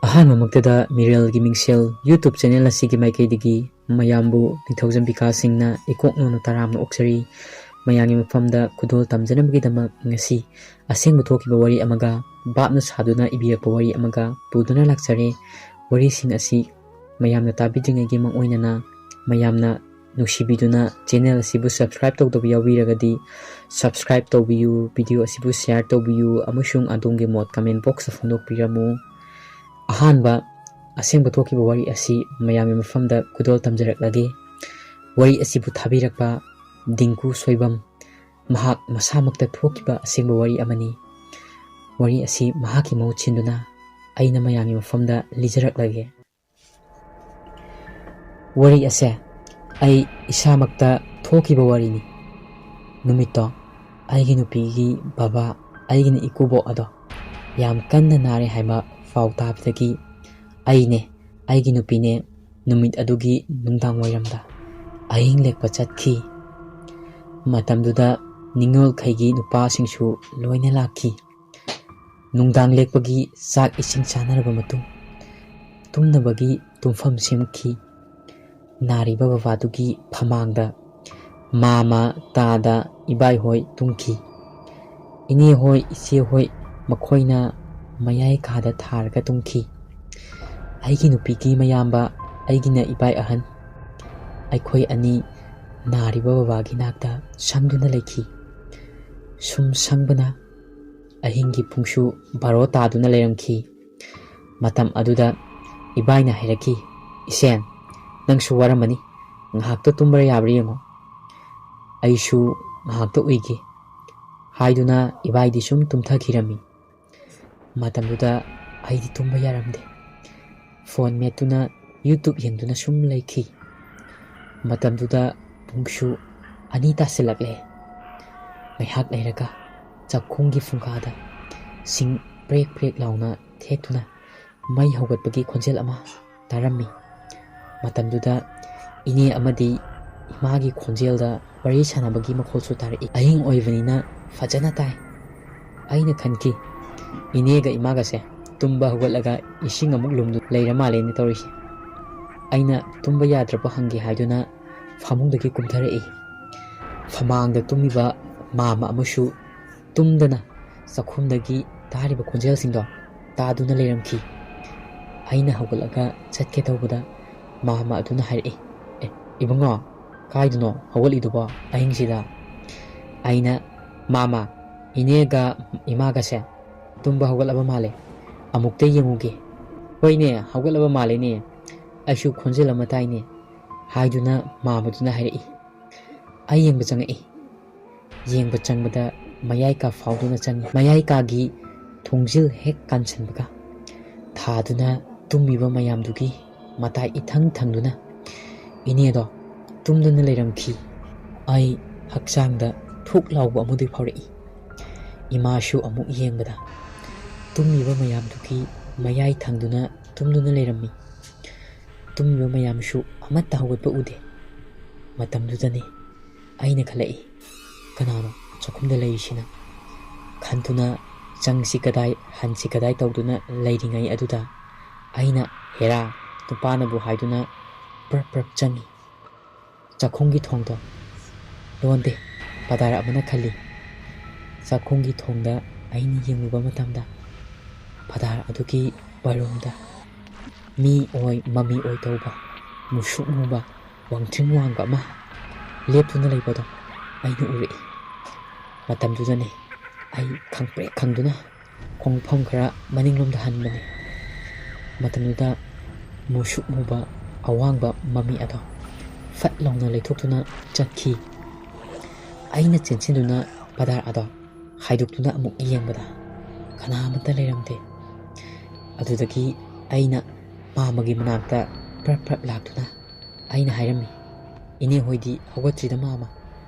ꯑꯍꯥꯟꯕꯃꯛꯇꯗ ꯃꯤꯔꯦꯜꯒꯤ ꯃꯤꯡꯁꯦꯜ YouTube channel ꯑꯁꯤꯒꯤ ꯃꯥꯏꯀꯩꯗꯒꯤ ꯃꯌꯥꯝꯕꯨ ꯅꯤꯡꯊꯧꯖꯝ ꯕꯤꯀꯥꯁꯁꯤꯡꯅ ꯏꯀꯣꯛꯅꯣꯅ ꯇꯔꯥꯝꯅ ꯑꯣꯛꯆꯔꯤ꯫ ꯃꯌꯥꯝꯒꯤ ꯃꯐꯝꯗ ꯈꯨꯗꯣꯜ ꯇꯝꯖꯅꯕꯒꯤꯗꯃꯛ ꯉꯁꯤ ꯑꯁꯦꯡꯕ ꯊꯣꯛꯈꯤꯕ ꯋꯥꯔꯤ ꯑꯃꯒ ꯚꯥꯞꯅ ꯁꯥꯗꯨꯅ ꯏꯕꯤꯔꯛꯄ ꯋꯥꯔꯤ ꯑꯃꯒ ꯄꯨꯗꯨꯅ ꯂꯥꯛꯆꯔꯦ꯫ ꯋꯥꯔꯤꯁꯤꯡ ꯑꯁꯤ ꯃꯌꯥꯝꯅ ꯇꯥꯕꯤꯗ꯭ꯔꯤꯉꯩꯒꯤ ꯃꯥꯡꯑꯣꯏꯅꯅ ꯃꯌꯥꯝꯅ ꯅꯨꯡꯁꯤꯕꯤꯗꯨꯅ ꯆꯦꯅꯦꯜ ꯑꯁꯤꯕꯨ ꯁꯕꯁꯀ꯭ꯔꯥꯏꯕ ꯇꯧꯗꯕ ꯌꯥꯎꯕꯤꯔꯒꯗꯤ ꯁꯕꯁꯀ꯭ꯔꯥꯏꯕ ꯇꯧꯕꯤꯌꯨ, ꯚꯤꯗꯤꯑꯣ ꯑꯁꯤꯕꯨ ꯁꯦꯌꯔ ꯇꯧꯕꯤꯌꯨ ꯑꯃꯁꯨꯡ ꯑꯗꯣꯝꯒꯤ ꯃꯣꯠ ꯀꯃꯦꯟꯠ ꯕꯣꯛꯁꯇ ꯐꯣꯡꯗꯣꯛꯄꯤꯔꯝꯃꯨ꯫ ꯑꯍꯥꯟꯕ ꯑꯁꯦꯡꯕ ꯊꯣꯛꯈꯤꯕ ꯋꯥꯔꯤ ꯑꯁꯤ ꯃꯌꯥꯝꯒꯤ ꯃꯐꯝꯗ ꯈꯨꯗꯣꯜ ꯇꯝꯖꯔꯛꯂꯒꯦ꯫ ꯋꯥꯔꯤ ꯑꯁꯤꯕꯨ ꯊꯥꯕꯤꯔꯛꯄ ꯗꯤꯡꯀꯨ ꯁꯣꯏꯕꯝ, ꯃꯍꯥꯛ ꯃꯁꯥꯃꯛꯇ ꯊꯣꯛꯈꯤꯕ ꯑꯁꯦꯡꯕ ꯋꯥꯔꯤ ꯑꯃꯅꯤ꯫ ꯋꯥꯔꯤ ꯑꯁꯤ ꯃꯍꯥꯛꯀꯤ ꯃꯍꯨꯠ ꯁꯤꯟꯗꯨꯅ ꯑꯩꯅ ꯃꯌꯥꯝꯒꯤ ꯃꯐꯝꯗ ꯂꯤꯖꯔꯛꯂꯒꯦ꯫ ꯋꯥꯔꯤ ꯑꯁꯦ ꯑꯩ ꯏꯁꯥꯃꯛꯇ ꯊꯣꯛꯈꯤꯕ ꯋꯥꯔꯤꯅꯤ꯫ ꯅꯨꯃꯤꯠꯇꯣ ꯑꯩꯒꯤ ꯅꯨꯄꯤꯒꯤ ꯕꯕꯥ, ꯑꯩꯒꯤꯅ ꯏꯀꯨꯕꯣꯛ ꯑꯗꯣ ꯌꯥꯝ ꯀꯟꯅ ꯅꯥꯔꯦ ꯍꯥꯏꯕ ꯄꯥꯎ ꯇꯥꯕꯗꯒꯤ ꯑꯩꯅꯦ ꯑꯩꯒꯤ ꯅꯨꯄꯤꯅꯦ ꯅꯨꯃꯤꯠ ꯑꯗꯨꯒꯤ ꯅꯨꯡꯗꯥꯡ ꯋꯥꯏꯔꯝꯗ ꯑꯍꯤꯡ ꯂꯦꯛꯄ ꯆꯠꯈꯤ꯫ ꯃꯇꯝꯗꯨꯗ ꯅꯤꯡꯉꯣꯜꯈꯩꯒꯤ ꯅꯨꯄꯥꯁꯤꯡꯁꯨ ꯂꯣꯏꯅ ꯂꯥꯛꯈꯤ꯫ ꯅꯨꯡꯗꯥꯡ ꯂꯦꯛꯄꯒꯤ ꯆꯥꯛ ꯏꯁꯤꯡ ꯆꯥꯅꯔꯕ ꯃꯇꯨꯡ ꯇꯨꯝꯅꯕꯒꯤ ꯇꯨꯝꯐꯝ ꯁꯦꯝꯈꯤ꯫ ꯅꯥꯔꯤꯕ ꯕꯕꯥꯗꯨꯒꯤ ꯐꯃꯥꯡꯗ ꯃꯥꯃ, ꯇꯥꯗ, ꯏꯕꯥꯏꯍꯣꯏ ꯇꯨꯝꯈꯤ꯫ ꯏꯅꯦꯍꯣꯏ, ꯏꯆꯦꯍꯣꯏ ꯃꯈꯣꯏꯅ ꯃꯌꯥꯏ ꯀꯥꯗ ꯊꯥꯔꯒ ꯇꯨꯝꯈꯤ꯫ ꯑꯩꯒꯤ ꯅꯨꯄꯤꯒꯤ ꯃꯌꯥꯝꯕ, ꯑꯩꯒꯤꯅ ꯏꯕꯥꯏ ꯑꯍꯟ, ꯑꯩꯈꯣꯏ ꯑꯅꯤ ꯅꯥꯔꯤꯕ ꯕꯕꯥꯒꯤ ꯅꯥꯛꯇ ꯁꯪꯗꯨꯅ ꯂꯩꯈꯤ꯫ ꯁꯨꯝ ꯁꯪꯕꯅ ꯑꯍꯤꯡꯒꯤ ꯄꯨꯡꯁꯨ 12 ꯇꯥꯗꯨꯅ ꯂꯩꯔꯝꯈꯤ꯫ ꯃꯇꯝ ꯑꯗꯨꯗ ꯏꯕꯥꯏꯅ ꯍꯥꯏꯔꯛꯈꯤ, "ꯏꯁꯦꯟ, ꯅꯪꯁꯨ ꯋꯥꯔꯝꯃꯅꯤ, ꯉꯥꯏꯍꯥꯛꯇ ꯇꯨꯝꯕ ꯌꯥꯕ꯭ꯔꯥ ꯌꯦꯡꯉꯣ"꯫ ꯑꯩꯁꯨ ꯉꯥꯏꯍꯥꯛꯇ ꯎꯏꯒꯦ ꯍꯥꯏꯗꯨꯅ ꯏꯕꯥꯏꯗꯤ ꯁꯨꯝ ꯇꯨꯝꯊꯈꯤꯔꯝꯃꯤ꯫ ꯃꯇꯝꯗꯨꯗ ꯑꯩꯗꯤ ꯇꯨꯝꯕ ꯌꯥꯔꯝꯗꯦ꯫ ꯐꯣꯟ ꯃꯦꯠꯇꯨꯅ ꯌꯨꯇ꯭ꯌꯨꯕ ꯌꯦꯡꯗꯨꯅ ꯁꯨꯝ ꯂꯩꯈꯤ꯫ ꯃꯇꯝꯗꯨꯗ ꯄꯨꯡꯁꯨ 2 ꯇꯥꯁꯤꯜꯂꯛꯂꯦ꯫ ꯉꯥꯏꯍꯥꯛ ꯂꯩꯔꯒ ꯆꯥꯛꯈꯨꯝꯒꯤ ꯐꯨꯡꯒꯥꯗ ꯁꯤꯡ ꯄ꯭ꯔꯦꯛ ꯄ꯭ꯔꯦꯛ ꯂꯥꯎꯅ ꯊꯦꯛꯇꯨꯅ ꯃꯩ ꯍꯧꯒꯠꯄꯒꯤ ꯈꯣꯟꯖꯦꯜ ꯑꯃ ꯇꯥꯔꯝꯃꯤ꯫ ꯃꯇꯝꯗꯨꯗ ꯏꯅꯦ ꯑꯃꯗꯤ ꯏꯃꯥꯒꯤ ꯈꯣꯟꯖꯦꯜꯗ ꯋꯥꯔꯤ ꯁꯥꯟꯅꯕꯒꯤ ꯃꯈꯣꯜꯁꯨ ꯇꯥꯔꯛꯏ꯫ ꯑꯍꯤꯡ ꯑꯣꯏꯕꯅꯤꯅ ꯐꯖꯅ ꯇꯥꯏ꯫ ꯑꯩꯅ ꯈꯟꯈꯤ, ꯏꯅꯦꯒ ꯏꯃꯥꯒꯁꯦ ꯇꯨꯝꯕ ꯍꯧꯒꯠꯂꯒ ꯏꯁꯤꯡ ꯑꯃꯨꯛ ꯂꯨꯝꯗꯨꯅ ꯂꯩꯔ ꯃꯥꯜꯂꯦꯅꯦ ꯇꯧꯔꯤꯁꯦ꯫ ꯑꯩꯅ ꯇꯨꯝꯕ ꯌꯥꯗ꯭ꯔꯕ ꯍꯪꯒꯦ ꯍꯥꯏꯗꯨꯅ ꯐꯃꯨꯡꯗꯒꯤ ꯀꯨꯝꯊꯔꯛꯏ꯫ ꯐꯃꯥꯡꯗ ꯇꯨꯝꯃꯤꯕ ꯃꯥꯃ ꯑꯃꯁꯨ ꯇꯨꯝꯗꯅ ꯆꯥꯛꯈꯨꯝꯗꯒꯤ ꯇꯥꯔꯤꯕ ꯈꯣꯟꯖꯦꯜꯁꯤꯡꯗꯣ ꯇꯥꯗꯨꯅ ꯂꯩꯔꯝꯈꯤ꯫ ꯑꯩꯅ ꯍꯧꯒꯠꯂꯒ ꯆꯠꯀꯦ ꯇꯧꯕꯗ ꯃꯥꯃ ꯑꯗꯨꯅ ꯍꯥꯏꯔꯛꯏ, "ꯏꯕꯨꯡꯉꯣ, ꯀꯥꯏꯗꯅꯣ ꯍꯧꯒꯠꯂꯤꯗꯨꯕꯣ ꯑꯍꯤꯡꯁꯤꯗ"꯫ ꯑꯩꯅ, "ꯃꯥꯃ, ꯏꯅꯦꯒ ꯏꯃꯥꯒꯁꯦ ꯇꯨꯝꯕ ꯍꯧꯒꯠꯂꯕ ꯃꯥꯜꯂꯦ, ꯑꯃꯨꯛꯇ ꯌꯦꯡꯉꯨꯒꯦ"꯫ "ꯍꯣꯏꯅꯦ, ꯍꯧꯒꯠꯂꯕ ꯃꯥꯜꯂꯦꯅꯦ, ꯑꯩꯁꯨ ꯈꯣꯟꯖꯦꯜ ꯑꯃ ꯇꯥꯏꯅꯦ" ꯍꯥꯏꯗꯨꯅ ꯃꯥꯃꯗꯨꯅ ꯍꯥꯏꯔꯛꯏ꯫ ꯑꯩ ꯌꯦꯡꯕ ꯆꯪꯉꯛꯏ꯫ ꯌꯦꯡꯕ ꯆꯪꯕꯗ ꯃꯌꯥꯏ ꯀꯥ ꯐꯥꯎꯗꯨꯅ ꯆꯪꯉꯤ꯫ ꯃꯌꯥꯏ ꯀꯥꯒꯤ ꯊꯣꯡꯖꯤꯜ ꯍꯦꯛ ꯀꯥꯟꯁꯤꯟꯕꯒ ꯊꯥꯗꯨꯅ ꯇꯨꯝꯃꯤꯕ ꯃꯌꯥꯝꯗꯨꯒꯤ ꯃꯇꯥꯏ ꯏꯊꯪ ꯊꯪꯗꯨꯅ ꯏꯅꯦꯗꯣ ꯇꯨꯝꯗꯨꯅ ꯂꯩꯔꯝꯈꯤ꯫ ꯑꯩ ꯍꯛꯆꯥꯡꯗ ꯊꯨꯛ ꯂꯥꯎꯕ ꯑꯃꯗꯤ ꯐꯥꯎꯔꯛꯏ꯫ ꯏꯃꯥꯁꯨ ꯑꯃꯨꯛ ꯌꯦꯡꯕꯗ ꯇꯨꯝꯃꯤꯕ ꯃꯌꯥꯝꯗꯨꯒꯤ ꯃꯌꯥꯏ ꯊꯪꯗꯨꯅ ꯇꯨꯝꯗꯨꯅ ꯂꯩꯔꯝꯃꯤ꯫ ꯇꯨꯝꯃꯤꯕ ꯃꯌꯥꯝꯁꯨ ꯑꯃꯠꯇ ꯍꯧꯒꯠꯄ ꯎꯗꯦ꯫ ꯃꯇꯝꯗꯨꯗꯅꯤ ꯑꯩꯅ ꯈꯜꯂꯛꯏ, ꯀꯅꯥꯅꯣ ꯆꯥꯛꯈꯨꯝꯗ ꯂꯩꯔꯤꯁꯤꯅ? ꯈꯟꯗꯨꯅ ꯆꯪꯁꯤ ꯀꯗꯥꯏ ꯍꯟꯁꯤ ꯀꯗꯥꯏ ꯇꯧꯗꯨꯅ ꯂꯩꯔꯤꯉꯩ ꯑꯗꯨꯗ ꯑꯩꯅ "ꯍꯦꯔꯥ, ꯅꯨꯄꯥꯅꯕꯨ" ꯍꯥꯏꯗꯨꯅ ꯄ꯭ꯔꯞ ꯄ꯭ꯔꯞ ꯆꯪꯉꯤ꯫ ꯆꯥꯛꯈꯨꯝꯒꯤ ꯊꯣꯡꯗꯣ ꯂꯣꯟꯗꯦ ꯄꯗꯥꯔ ꯈꯜꯂꯤ꯫ ꯆꯥꯛꯈꯨꯝꯒꯤ ꯊꯣꯡꯗ ꯑꯩꯅ ꯌꯦꯡꯂꯨꯕ ꯃꯇꯝꯗ ꯄꯗꯥꯔ ꯑꯗꯨꯒꯤ ꯋꯥꯏꯔꯣꯝꯗ ꯃꯤ ꯑꯣꯏ ꯃꯃꯤ ꯑꯣꯏ ꯇꯧꯕ ꯃꯨꯁꯨꯛ ꯃꯨꯕ ꯋꯥꯡꯇ꯭ꯔꯤꯡ ꯋꯥꯡꯕ ꯑꯃ ꯂꯦꯞꯇꯨꯅ ꯂꯩꯕꯗꯣ ꯑꯩꯅ ꯎꯔꯛꯏ꯫ ꯃꯇꯝꯗꯨꯗꯅꯤ ꯑꯩ ꯈꯪꯄ꯭ꯔꯦꯛ ꯈꯪꯗꯨꯅ ꯈꯣꯡꯐꯝ ꯈꯔ ꯃꯅꯤꯡꯂꯣꯝꯗ ꯍꯟꯕꯅꯤ꯫ ꯃꯇꯝꯗꯨꯗ ꯃꯨꯁꯨꯛ ꯃꯨꯕ ꯑꯋꯥꯡꯕ ꯃꯃꯤ ꯑꯗꯣ ꯐꯠ ꯂꯥꯎꯅ ꯂꯩꯊꯣꯛꯇꯨꯅ ꯆꯠꯈꯤ꯫ ꯑꯩꯅ ꯆꯦꯟꯁꯤꯟꯗꯨꯅ ꯄꯗꯥꯔ ꯑꯗꯣ ꯍꯥꯏꯗꯣꯛꯇꯨꯅ ꯑꯃꯨꯛ ꯌꯦꯡꯕꯗ ꯀꯅꯥꯃꯠꯇ ꯂꯩꯔꯝꯗꯦ꯫ ꯑꯗꯨꯗꯒꯤ ꯑꯩꯅ ꯃꯥꯃꯒꯤ ꯃꯅꯥꯛꯇ ꯄ꯭ꯔꯞ ꯄ꯭ꯔꯞ ꯂꯥꯛꯇꯨꯅ ꯑꯩꯅ ꯍꯥꯏꯔꯝꯃꯤ, "ꯏꯅꯦ ꯍꯣꯏꯗꯤ ꯍꯧꯒꯠꯇ꯭ꯔꯤꯗ ꯃꯥꯃ"꯫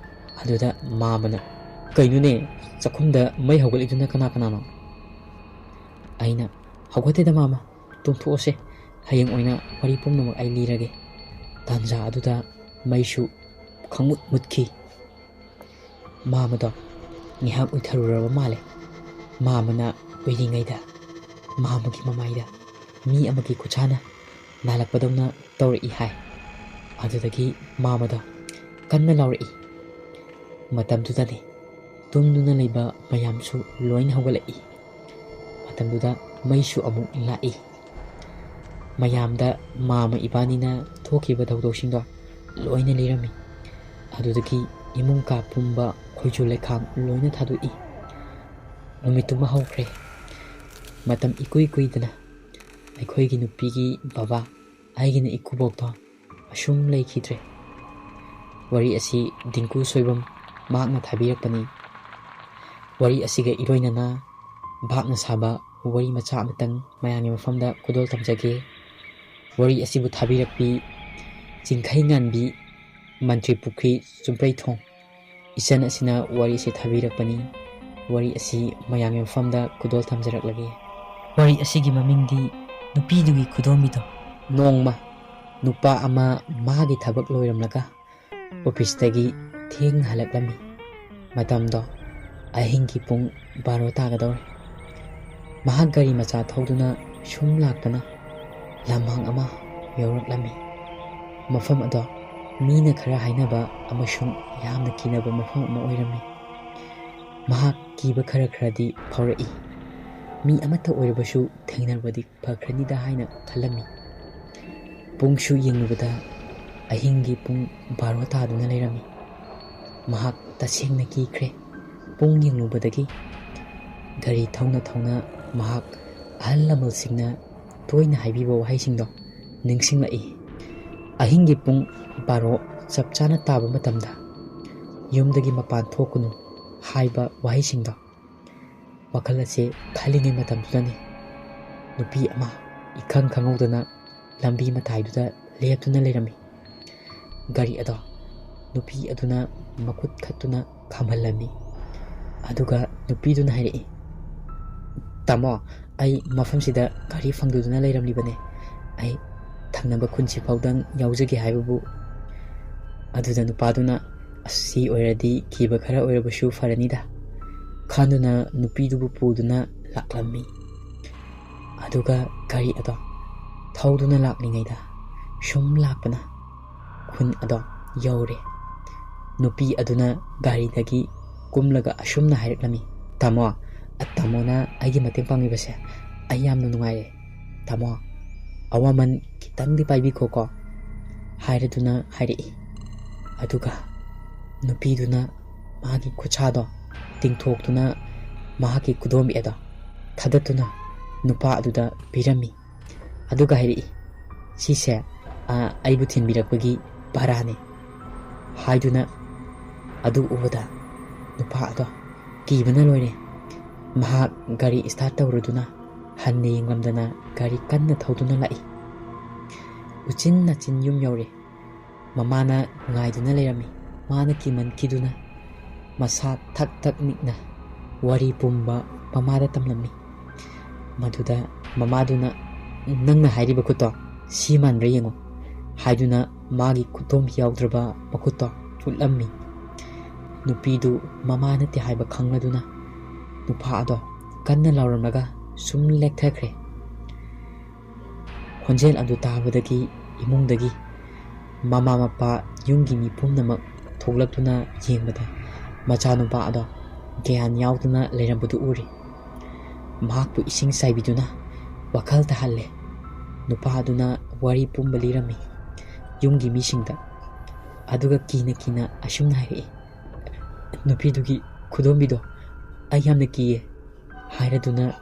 ꯑꯗꯨꯗ ꯃꯥꯃꯅ, "ꯀꯩꯅꯣꯅꯦ, ꯆꯥꯛꯈꯨꯝꯗ ꯃꯩ ꯍꯧꯒꯠꯂꯤꯗꯨꯅ ꯀꯅꯥ ꯀꯅꯥꯅꯣ"꯫ ꯑꯩꯅ, "ꯍꯧꯒꯠꯇꯦꯗ ꯃꯥꯃ, ꯇꯨꯝꯊꯣꯛꯑꯁꯦ, ꯍꯌꯦꯡ ꯑꯣꯏꯅ ꯋꯥꯔꯤ ꯄꯨꯝꯅꯃꯛ ꯑꯩ ꯂꯤꯔꯒꯦ"꯫ ꯇꯥꯟꯖꯥ ꯑꯗꯨꯗ ꯃꯩꯁꯨ ꯈꯪꯃꯨꯠ ꯃꯨꯠꯈꯤ꯫ ꯃꯥꯃꯗꯣ ꯉꯥꯏꯍꯥꯛ ꯎꯏꯊꯔꯨꯔꯕ ꯃꯥꯜꯂꯦ꯫ ꯃꯥꯃꯅ ꯎꯏꯔꯤꯉꯩꯗ ꯃꯥꯃꯒꯤ ꯃꯃꯥꯏꯗ mi amagi kuchana nalakpadawna tawraki hai. Adudagi mamado kanna lauraki. Matamdudani tumduna leiba mayamsu loina hawgalai. Matamduda maisu amuk lai. Mayamda mama ibanina thokiba thawdokshingdo loina lirami. Adudagi imung ka pumba khoiju lekhang loina thadui. Numituma hawkre. Matam ikui kuidana ꯑꯩꯈꯣꯏꯒꯤ ꯅꯨꯄꯤꯒꯤ ꯕꯕꯥ ꯑꯩꯒꯤꯅ ꯏꯀꯨꯕꯣꯛꯇꯣ ꯑꯁꯨꯝ ꯂꯩꯈꯤꯗ꯭ꯔꯦ꯫ ꯋꯥꯔꯤ ꯑꯁꯤ ꯗꯤꯡꯀꯨ ꯁꯣꯏꯕꯝ ꯃꯍꯥꯛꯅ ꯊꯥꯕꯤꯔꯛꯄꯅꯤ꯫ ꯋꯥꯔꯤ ꯑꯁꯤꯒ ꯏꯔꯣꯏꯅꯅ ꯚꯥꯞꯅ ꯁꯥꯕ ꯋꯥꯔꯤ ꯃꯆꯥ ꯑꯃꯇꯪ ꯃꯌꯥꯝꯒꯤ ꯃꯐꯝꯗ ꯈꯨꯗꯣꯜ ꯇꯝꯖꯒꯦ꯫ ꯋꯥꯔꯤ ꯑꯁꯤꯕꯨ ꯊꯥꯕꯤꯔꯛꯄꯤ ꯆꯤꯡꯈꯩꯉꯥꯟꯕꯤ ꯃꯟꯇ꯭ꯔꯤ ꯄꯨꯈ꯭ꯔꯤ ꯆꯨꯝꯄ꯭ꯔꯩꯊꯣꯡ ꯏꯆꯟ ꯑꯁꯤꯅ ꯋꯥꯔꯤ ꯑꯁꯤ ꯊꯥꯕꯤꯔꯛꯄꯅꯤ꯫ ꯋꯥꯔꯤ ꯑꯁꯤ ꯃꯌꯥꯝꯒꯤ ꯃꯐꯝꯗ ꯈꯨꯗꯣꯜ ꯊꯝꯖꯔꯛꯂꯒꯦ꯫ ꯋꯥꯔꯤ ꯑꯁꯤꯒꯤ ꯃꯃꯤꯡꯗꯤ ꯅꯨꯄꯤꯗꯨꯒꯤ ꯈꯨꯗꯣꯝꯕꯤꯗꯣ꯫ ꯅꯣꯡꯃ ꯅꯨꯄꯥ ꯑꯃ ꯃꯥꯒꯤ ꯊꯕꯛ ꯂꯣꯏꯔꯝꯂꯒ ꯑꯣꯐꯤꯁꯇꯒꯤ ꯊꯦꯡꯅ ꯍꯜꯂꯛꯂꯝꯃꯤ꯫ ꯃꯇꯝꯗꯣ ꯑꯍꯤꯡꯒꯤ ꯄꯨꯡ 12 ꯇꯥꯒꯗꯧꯔꯦ꯫ ꯃꯍꯥꯛ ꯒꯥꯔꯤ ꯃꯆꯥ ꯊꯧꯗꯨꯅ ꯁꯨꯝ ꯂꯥꯛꯄꯅ ꯂꯝꯍꯥꯡ ꯑꯃ ꯌꯧꯔꯛꯂꯝꯃꯤ꯫ ꯃꯐꯝ ꯑꯗꯣ ꯃꯤꯅ ꯈꯔ ꯍꯥꯏꯅꯕ ꯑꯃꯁꯨꯡ ꯌꯥꯝꯅ ꯀꯤꯅꯕ ꯃꯐꯝ ꯑꯃ ꯑꯣꯏꯔꯝꯃꯤ꯫ ꯃꯍꯥꯛ ꯀꯤꯕ ꯈꯔꯗꯤ ꯐꯥꯎꯔꯛꯏ꯫ ꯃꯤ ꯑꯃꯠꯇ ꯑꯣꯏꯔꯕꯁꯨ ꯊꯦꯡꯅꯔꯕꯗꯤ ꯐꯈ꯭ꯔꯅꯤꯗ ꯍꯥꯏꯅ ꯈꯜꯂꯝꯃꯤ꯫ ꯄꯨꯡꯁꯨ ꯌꯦꯡꯂꯨꯕꯗ ꯑꯍꯤꯡꯒꯤ ꯄꯨꯡ 12 ꯇꯥꯗꯨꯅ ꯂꯩꯔꯝꯃꯤ꯫ ꯃꯍꯥꯛ ꯇꯁꯦꯡꯅ ꯀꯤꯈ꯭ꯔꯦ꯫ ꯄꯨꯡ ꯌꯦꯡꯂꯨꯕꯗꯒꯤ ꯒꯥꯔꯤ ꯊꯧꯅ ꯊꯧꯅ ꯃꯍꯥꯛ ꯑꯍꯜ ꯂꯃꯟꯁꯤꯡꯅ ꯇꯣꯏꯅ ꯍꯥꯏꯕꯤꯕ ꯋꯥꯍꯩꯁꯤꯡꯗꯣ ꯅꯤꯡꯁꯤꯡꯂꯛꯏ꯫ ꯑꯍꯤꯡꯒꯤ ꯄꯨꯡ 12 ꯆꯞ ꯆꯥꯅ ꯇꯥꯕ ꯃꯇꯝꯗ ꯌꯨꯝꯗꯒꯤ ꯃꯄꯥꯟ ꯊꯣꯛꯀꯅꯨ ꯍꯥꯏꯕ ꯋꯥꯍꯩꯁꯤꯡꯗꯣ ꯋꯥꯈꯜ ꯑꯁꯤ ꯈꯜꯂꯤꯉꯩ ꯃꯇꯝꯗꯨꯗꯅꯤ ꯅꯨꯄꯤ ꯑꯃ ꯏꯈꯪ ꯈꯪꯍꯧꯗꯅ ꯂꯝꯕꯤ ꯃꯇꯥꯏꯗꯨꯗ ꯂꯦꯞꯇꯨꯅ ꯂꯩꯔꯝꯃꯤ꯫ ꯒꯥꯔꯤ ꯑꯗꯣ ꯅꯨꯄꯤ ꯑꯗꯨꯅ ꯃꯈꯨꯠ ꯈꯠꯇꯨꯅ ꯈꯥꯝꯍꯜꯂꯝꯃꯤ꯫ ꯑꯗꯨꯒ ꯅꯨꯄꯤꯗꯨꯅ ꯍꯥꯏꯔꯛꯏ, "ꯇꯥꯃꯣ, ꯑꯩ ꯃꯐꯝꯁꯤꯗ ꯒꯥꯔꯤ ꯐꯪꯗꯗꯨꯅ ꯂꯩꯔꯝꯂꯤꯕꯅꯦ꯫ ꯑꯩ ꯊꯪꯅꯕ ꯈꯨꯟꯁꯤ ꯐꯥꯎꯗꯪ ꯌꯥꯎꯖꯒꯦ ꯍꯥꯏꯕꯕꯨ." ꯑꯗꯨꯗ ꯅꯨꯄꯥꯗꯨꯅ "ꯑꯁꯤ ꯑꯣꯏꯔꯗꯤ ꯀꯤꯕ ꯈꯔ ꯑꯣꯏꯔꯕꯁꯨ ꯐꯔꯅꯤꯗ" ꯈꯟꯗꯨꯅ ꯅꯨꯄꯤꯗꯨꯕꯨ ꯄꯨꯗꯨꯅ ꯂꯥꯛꯂꯝꯃꯤ꯫ ꯑꯗꯨꯒ ꯒꯥꯔꯤ ꯑꯗꯣ ꯊꯧꯗꯨꯅ ꯂꯥꯛꯂꯤꯉꯩꯗ ꯁꯨꯝ ꯂꯥꯛꯄꯅ ꯈꯨꯟ ꯑꯗꯣ ꯌꯧꯔꯦ꯫ ꯅꯨꯄꯤ ꯑꯗꯨꯅ ꯒꯥꯔꯤꯗꯒꯤ ꯀꯨꯝꯂꯒ ꯑꯁꯨꯝꯅ ꯍꯥꯏꯔꯛꯂꯝꯃꯤ, "ꯇꯥꯃꯣ, ꯇꯥꯃꯣꯅ ꯑꯩꯒꯤ ꯃꯇꯦꯡ ꯄꯥꯡꯕꯤꯕꯁꯦ ꯑꯩ ꯌꯥꯝꯅ ꯅꯨꯡꯉꯥꯏꯔꯦ꯫ ꯇꯥꯃꯣ, ꯑꯋꯥꯃꯟ ꯈꯤꯇꯪꯗꯤ ꯄꯥꯏꯕꯤꯈꯣꯀꯣ" ꯍꯥꯏꯔꯗꯨꯅ ꯍꯥꯏꯔꯛꯏ꯫ ꯑꯗꯨꯒ ꯅꯨꯄꯤꯗꯨꯅ ꯃꯥꯒꯤ ꯈꯨꯠꯁꯥꯗꯣ ꯇꯤꯡꯊꯣꯛꯇꯨꯅ ꯃꯍꯥꯛꯀꯤ ꯈꯨꯗꯣꯝꯕꯤ ꯑꯗꯣ ꯊꯥꯗꯠꯇꯨꯅ ꯅꯨꯄꯥ ꯑꯗꯨꯗ ꯄꯤꯔꯝꯃꯤ꯫ ꯑꯗꯨꯒ ꯍꯥꯏꯔꯛꯏ, "ꯁꯤꯁꯦ ꯑꯩꯕꯨ ꯊꯤꯟꯕꯤꯔꯛꯄꯒꯤ ꯚꯔꯥꯅꯤ" ꯍꯥꯏꯗꯨꯅ ꯑꯗꯨ ꯎꯕꯗ ꯅꯨꯄꯥ ꯑꯗꯣ ꯀꯤꯕꯅ ꯂꯣꯏꯔꯦ꯫ ꯃꯍꯥꯛ ꯒꯥꯔꯤ ꯁ꯭ꯇꯥꯔꯠ ꯇꯧꯔꯗꯨꯅ ꯍꯟꯅ ꯌꯦꯡꯂꯝꯗꯅ ꯒꯥꯔꯤ ꯀꯟꯅ ꯊꯧꯗꯨꯅ ꯂꯥꯛꯏ꯫ ꯎꯆꯤꯟ ꯅꯥꯆꯤꯟ ꯌꯨꯝ ꯌꯧꯔꯦ꯫ ꯃꯃꯥꯅ ꯉꯥꯏꯗꯨꯅ ꯂꯩꯔꯝꯃꯤ꯫ ꯃꯥꯅ ꯀꯤꯃꯟꯈꯤꯗꯨꯅ ꯃꯁꯥ ꯊꯛ ꯊꯛ ꯅꯤꯛꯅ ꯋꯥꯔꯤ ꯄꯨꯝꯕ ꯃꯃꯥꯗ ꯇꯝꯂꯝꯃꯤ꯫ ꯃꯗꯨꯗ ꯃꯃꯥꯗꯨꯅ, "ꯅꯪꯅ ꯍꯥꯏꯔꯤꯕ ꯈꯨꯠꯇꯣ ꯁꯤ ꯃꯥꯟꯕ꯭ꯔꯥ ꯌꯦꯡꯉꯣ" ꯍꯥꯏꯗꯨꯅ ꯃꯥꯒꯤ ꯈꯨꯗꯣꯝꯕꯤ ꯌꯥꯎꯗ꯭ꯔꯕ ꯃꯈꯨꯠꯇꯣ ꯎꯠꯂꯝꯃꯤ꯫ ꯅꯨꯄꯤꯗꯨ ꯃꯃꯥ ꯅꯠꯇꯦ ꯍꯥꯏꯕ ꯈꯪꯂꯗꯨꯅ ꯅꯨꯄꯥ ꯑꯗꯣ ꯀꯟꯅ ꯂꯥꯎꯔꯝꯂꯒ ꯁꯨꯝ ꯂꯦꯛꯊꯈ꯭ꯔꯦ꯫ ꯈꯣꯟꯖꯦꯜ ꯑꯗꯨ ꯇꯥꯕꯗꯒꯤ ꯏꯃꯨꯡꯗꯒꯤ ꯃꯃꯥ ꯃꯄꯥ ꯌꯨꯝꯒꯤ ꯃꯤ ꯄꯨꯝꯅꯃꯛ ꯊꯣꯛꯂꯛꯇꯨꯅ ꯌꯦꯡꯕꯗ ꯃꯆꯥꯅꯨꯄꯥ ꯑꯗꯣ ꯒ꯭ꯌꯥꯟ ꯌꯥꯎꯗꯨꯅ ꯂꯩꯔꯝꯕꯗꯨ ꯎꯔꯤ꯫ ꯃꯍꯥꯛꯄꯨ ꯏꯁꯤꯡ ꯆꯥꯏꯕꯤꯗꯨꯅ ꯋꯥꯈꯜ ꯇꯥꯍꯜꯂꯦ꯫ ꯅꯨꯄꯥ ꯑꯗꯨꯅ ꯋꯥꯔꯤ ꯄꯨꯝꯕ ꯂꯤꯔꯝꯃꯤ ꯌꯨꯝꯒꯤ ꯃꯤꯁꯤꯡꯗ꯫ ꯑꯗꯨꯒ ꯀꯤꯅ ꯀꯤꯅ ꯑꯁꯨꯝꯅ ꯍꯥꯏꯔꯛꯏ, "ꯅꯨꯄꯤꯗꯨꯒꯤ ꯈꯨꯗꯣꯝꯕꯤꯗꯣ ꯑꯩ ꯌꯥꯝꯅ ꯀꯤꯌꯦ" ꯍꯥꯏꯔꯗꯨꯅ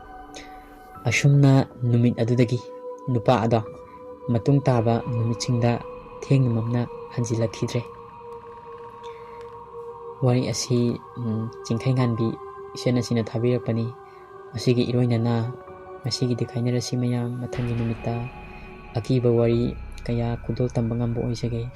ꯑꯁꯨꯝꯅ ꯅꯨꯃꯤꯠ ꯑꯗꯨꯗꯒꯤ ꯅꯨꯄꯥ ꯑꯗꯣ ꯃꯇꯨꯡ ꯇꯥꯕ ꯅꯨꯃꯤꯠꯁꯤꯡꯗ ꯊꯦꯡꯅ ꯃꯝꯅ ꯍꯟꯖꯤꯜꯂꯛꯈꯤꯗ꯭ꯔꯦ꯫ ꯋꯥꯔꯤ ꯑꯁꯤ ꯆꯤꯡꯈꯩꯉꯥꯟꯕꯤ ꯏꯆꯟ ꯑꯁꯤꯅ ꯊꯥꯕꯤꯔꯛꯄꯅꯤ꯫ ꯃꯁꯤꯒꯤ ꯏꯔꯣꯏꯅꯅ ꯉꯁꯤꯒꯤꯗꯤ ꯈꯥꯏꯅꯔꯁꯤ ꯃꯌꯥꯝ꯫ ꯃꯊꯪꯒꯤ ꯅꯨꯃꯤꯠꯇ ꯑꯀꯤꯕ ꯋꯥꯔꯤ ꯀꯌꯥ ꯈꯨꯗꯣꯜ ꯇꯝꯕ ꯉꯝꯕ ꯑꯣꯏꯖꯒꯦ꯫